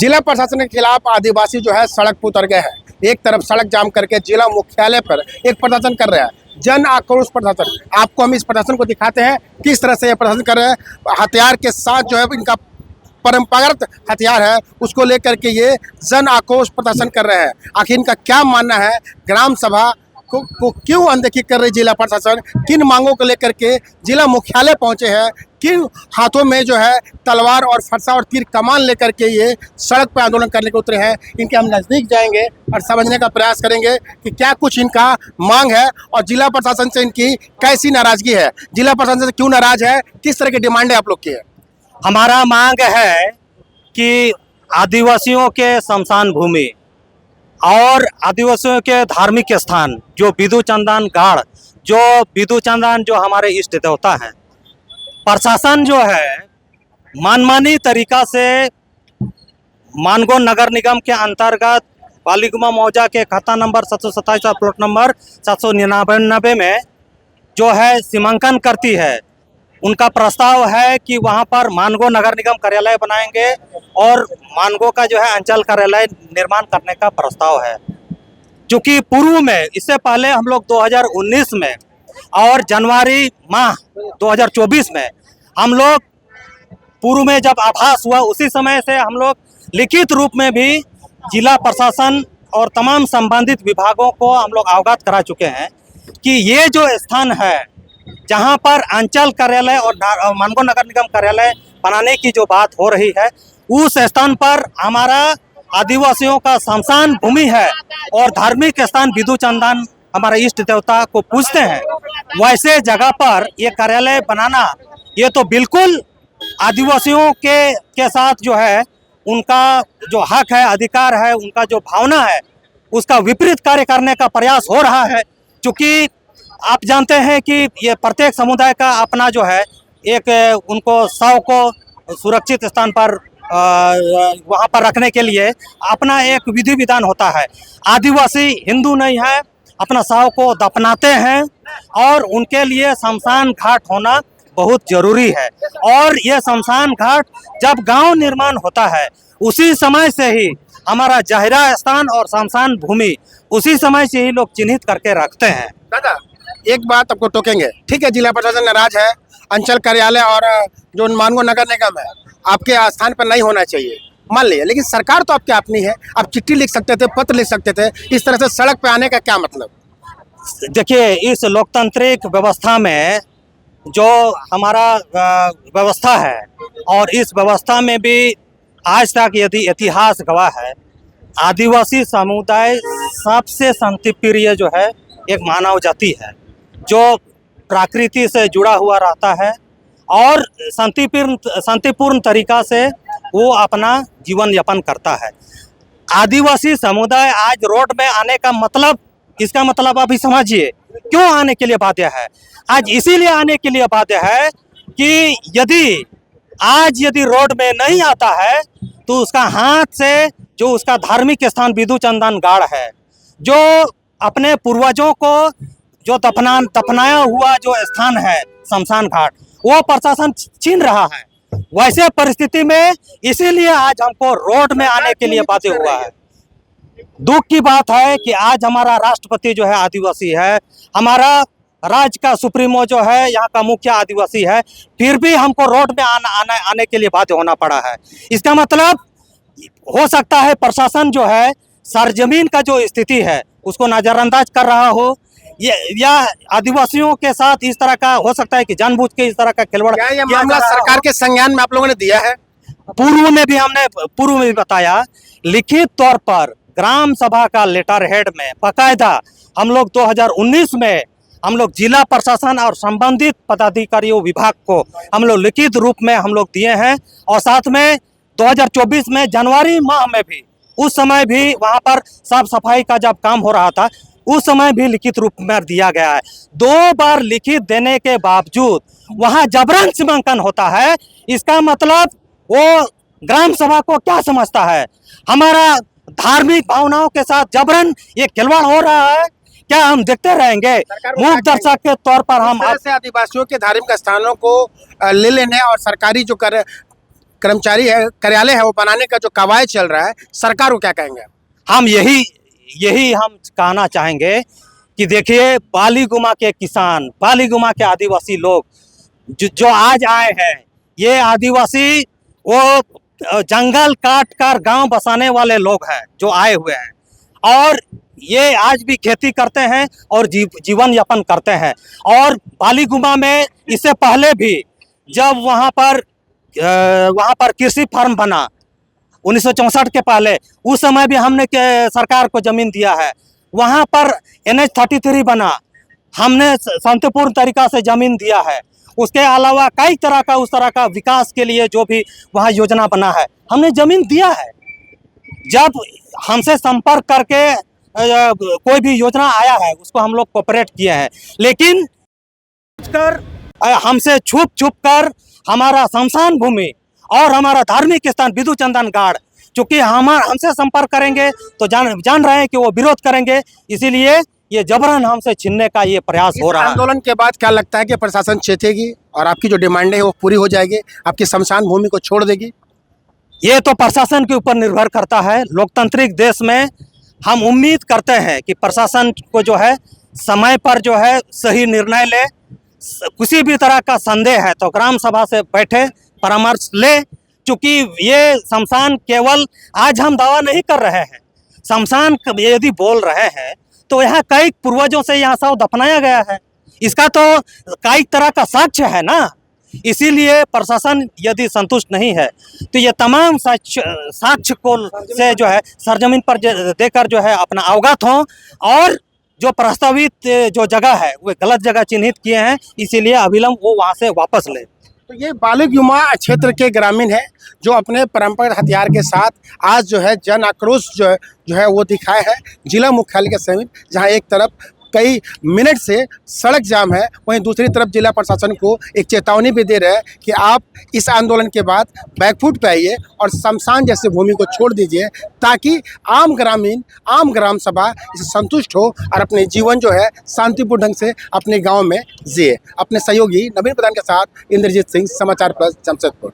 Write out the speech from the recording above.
जिला प्रशासन के खिलाफ आदिवासी जो है सड़क पर उतर गए हैं। एक तरफ सड़क जाम करके जिला मुख्यालय पर एक प्रदर्शन कर रहे हैं, जन आक्रोश प्रदर्शन। आपको हम इस प्रदर्शन को दिखाते हैं किस तरह से ये प्रदर्शन कर रहे हैं। हथियार के साथ जो है इनका परंपरागत हथियार है, उसको लेकर के ये जन आक्रोश प्रदर्शन कर रहे हैं। आखिर इनका क्या मानना है, ग्राम सभा को क्यों अनदेखी कर रही जिला प्रशासन, किन मांगों को लेकर के जिला मुख्यालय पहुंचे हैं, किन हाथों में जो है तलवार और फरसा और तीर कमान लेकर के ये सड़क पर आंदोलन करने को उतरे हैं, इनके हम नज़दीक जाएंगे और समझने का प्रयास करेंगे कि क्या कुछ इनका मांग है और जिला प्रशासन से इनकी कैसी नाराजगी है। जिला प्रशासन से क्यों नाराज है, किस तरह की डिमांड है आप लोग की है? हमारा मांग है कि आदिवासियों के शमशान भूमि और आदिवासियों के धार्मिक स्थान जो बिदु चंदन गाड़, जो बिदु चंदन जो हमारे इष्ट देवता हैं, प्रशासन जो है मनमानी तरीका से मानगो नगर निगम के अंतर्गत बालीगुमा मौजा के खाता नंबर 727 और प्लॉट नंबर 799 में जो है सीमांकन करती है। उनका प्रस्ताव है कि वहां पर मानगो नगर निगम कार्यालय बनाएंगे और मानगो का जो है अंचल कार्यालय निर्माण करने का प्रस्ताव है। क्योंकि पूर्व में इससे पहले हम लोग 2019 में और जनवरी माह 2024 में हम लोग पूर्व में जब आभास हुआ, उसी समय से हम लोग लिखित रूप में भी जिला प्रशासन और तमाम संबंधित विभागों को हम लोग अवगत करा चुके हैं कि ये जो स्थान है जहां पर अंचल कार्यालय और मानगो नगर निगम कार्यालय बनाने की जो बात हो रही है, उस स्थान पर हमारा आदिवासियों का शमशान भूमि है और धार्मिक स्थान बिदु चंदन हमारे इष्ट देवता को पूजते हैं। वैसे जगह पर ये कार्यालय बनाना, ये तो बिल्कुल आदिवासियों के साथ जो है उनका जो हक है, अधिकार है, उनका जो भावना है, उसका विपरीत कार्य करने का प्रयास हो रहा है। क्योंकि आप जानते हैं कि ये प्रत्येक समुदाय का अपना जो है एक उनको शव को सुरक्षित स्थान पर वहाँ पर रखने के लिए अपना एक विधि विधान होता है। आदिवासी हिंदू नहीं है, अपना शव को दफनाते हैं और उनके लिए शमशान घाट होना बहुत जरूरी है। और ये शमशान घाट जब गांव निर्माण होता है, उसी समय से ही हमारा जहरा स्थान और शमशान भूमि उसी समय से ही लोग चिन्हित करके रखते हैं। दादा, एक बात आपको टोकेंगे, ठीक है, जिला प्रशासन नाराज है, अंचल कार्यालय और जो मानगो नगर निगम है आपके स्थान पर नहीं होना चाहिए, मान लिया, लेकिन सरकार तो आपकी अपनी है, आप चिट्ठी लिख सकते थे, पत्र लिख सकते थे, इस तरह से सड़क पे आने का क्या मतलब? देखिए, इस लोकतांत्रिक व्यवस्था में जो हमारा व्यवस्था है और इस व्यवस्था में भी आज तक यदि इतिहास गवाह है, आदिवासी समुदाय सबसे शांतिप्रिय जो है एक मानव जाति है, जो प्रकृति से जुड़ा हुआ रहता है और शांतिपूर्ण तरीका से वो अपना जीवन यापन करता है। आदिवासी समुदाय आज रोड में आने का मतलब, इसका मतलब अभी समझिए क्यों आने के लिए बाध्य है। आज इसीलिए आने के लिए बाध्य है कि यदि रोड में नहीं आता है तो उसका हाथ से जो उसका धार्मिक स्थान बिदु चंदन गाड़ है, जो अपने पूर्वजों को जो दफनाया हुआ जो स्थान है शमशान घाट, वो प्रशासन छीन रहा है। वैसे परिस्थिति में इसीलिए आज हमको रोड में आने के लिए बाध्य हुआ है। दुख की बात है कि आज हमारा राष्ट्रपति जो है आदिवासी है, हमारा राज्य का सुप्रीमो जो है यहाँ का मुखिया आदिवासी है, फिर भी हमको रोड में आने के लिए बाध्य होना पड़ा है। इसका मतलब हो सकता है प्रशासन जो है सरजमीन का जो स्थिति है उसको नजरअंदाज कर रहा हो, या आदिवासियों के साथ इस तरह का हो सकता है कि जानबूझ के इस तरह का खिलवाड़। क्या ये मामला सरकार के संज्ञान में आप लोगों ने दिया है? पूर्व में भी बताया, लिखित तौर पर ग्राम सभा का लेटर हेड में बाकायदा हम लोग 2019 में हम लोग जिला प्रशासन और संबंधित पदाधिकारियों विभाग को हम लोग लिखित रूप में हम लोग दिए हैं। और साथ में 2024 में जनवरी माह में भी, उस समय भी वहाँ पर साफ सफाई का जब काम हो रहा था, उस समय भी लिखित रूप में दिया गया है। 2 बार लिखित देने के बावजूद वहाँ जबरन सीमांकन होता है। इसका मतलब वो ग्राम सभा को क्या समझता है? हमारा धार्मिक भावनाओं के साथ जबरन ये खिलवाड़ हो रहा है। क्या हम देखते रहेंगे? मूक दर्शक के तौर पर हम आदिवासियों के धार्मिक स्थानों को ले लेने और सरकारी जो कर्मचारी है, कार्यालय है, वो बनाने का जो कवायद चल रहा है, सरकार को क्या कहेंगे? हम यही हम कहना चाहेंगे कि देखिए, बालीगुमा के किसान, बालीगुमा के आदिवासी लोग जो आज आए हैं, ये आदिवासी वो जंगल काट कर गांव बसाने वाले लोग हैं जो आए हुए हैं, और ये आज भी खेती करते हैं और जीवन यापन करते हैं। और बालीगुमा में इससे पहले भी जब वहाँ पर कृषि फार्म बना 1964 के पहले, उस समय भी हमने सरकार को जमीन दिया है। वहाँ पर NH-33 बना, हमने शांतिपूर्ण तरीका से जमीन दिया है। उसके अलावा कई तरह का उस तरह का विकास के लिए जो भी वहाँ योजना बना है, हमने जमीन दिया है। जब हमसे संपर्क करके कोई भी योजना आया है, उसको हम लोग कोऑपरेट किए हैं, लेकिन हमसे छुप कर हमारा शमशान भूमि और हमारा धार्मिक स्थान विदु चंदन गाड़, चूंकि हमसे संपर्क करेंगे तो जान रहे हैं कि वो विरोध करेंगे, इसीलिए ये जबरन हमसे छीनने का ये प्रयास हो रहा है। आंदोलन के बाद क्या लगता है कि प्रशासन चेतेगी और आपकी जो डिमांडें है वो पूरी हो जाएगी, आपकी शमशान भूमि को छोड़ देगी? ये तो प्रशासन के ऊपर निर्भर करता है। लोकतांत्रिक देश में हम उम्मीद करते हैं कि प्रशासन को जो है समय पर जो है सही निर्णय ले। किसी भी तरह का संदेह है तो ग्राम सभा से बैठे परामर्श ले, क्योंकि ये शमशान केवल आज हम दावा नहीं कर रहे हैं। शमशान यदि बोल रहे हैं तो यहाँ कई पूर्वजों से यहाँ सब दफनाया गया है, इसका तो कई तरह का साक्ष्य है ना। इसीलिए प्रशासन यदि संतुष्ट नहीं है तो ये तमाम साक्ष्य को से जो है सरजमीन पर देकर जो है अपना अवगत हों, और जो प्रस्तावित जो जगह है वो गलत जगह चिन्हित किए हैं, इसीलिए अविलंब वो वहाँ से वापस ले। तो ये बालीगुमा क्षेत्र के ग्रामीण है जो अपने परंपरागत हथियार के साथ आज जो है जन आक्रोश जो है वो दिखाए है जिला मुख्यालय के समीप, जहां एक तरफ कई मिनट से सड़क जाम है, वहीं दूसरी तरफ जिला प्रशासन को एक चेतावनी भी दे रहे हैं कि आप इस आंदोलन के बाद बैकफुट पे आइए और शमशान जैसे भूमि को छोड़ दीजिए, ताकि आम ग्रामीण, आम ग्राम सभा इससे संतुष्ट हो और अपने जीवन जो है शांतिपूर्ण ढंग से अपने गाँव में जिए। अपने सहयोगी नवीन प्रधान के साथ इंद्रजीत सिंह, समाचार प्लस, जमशेदपुर।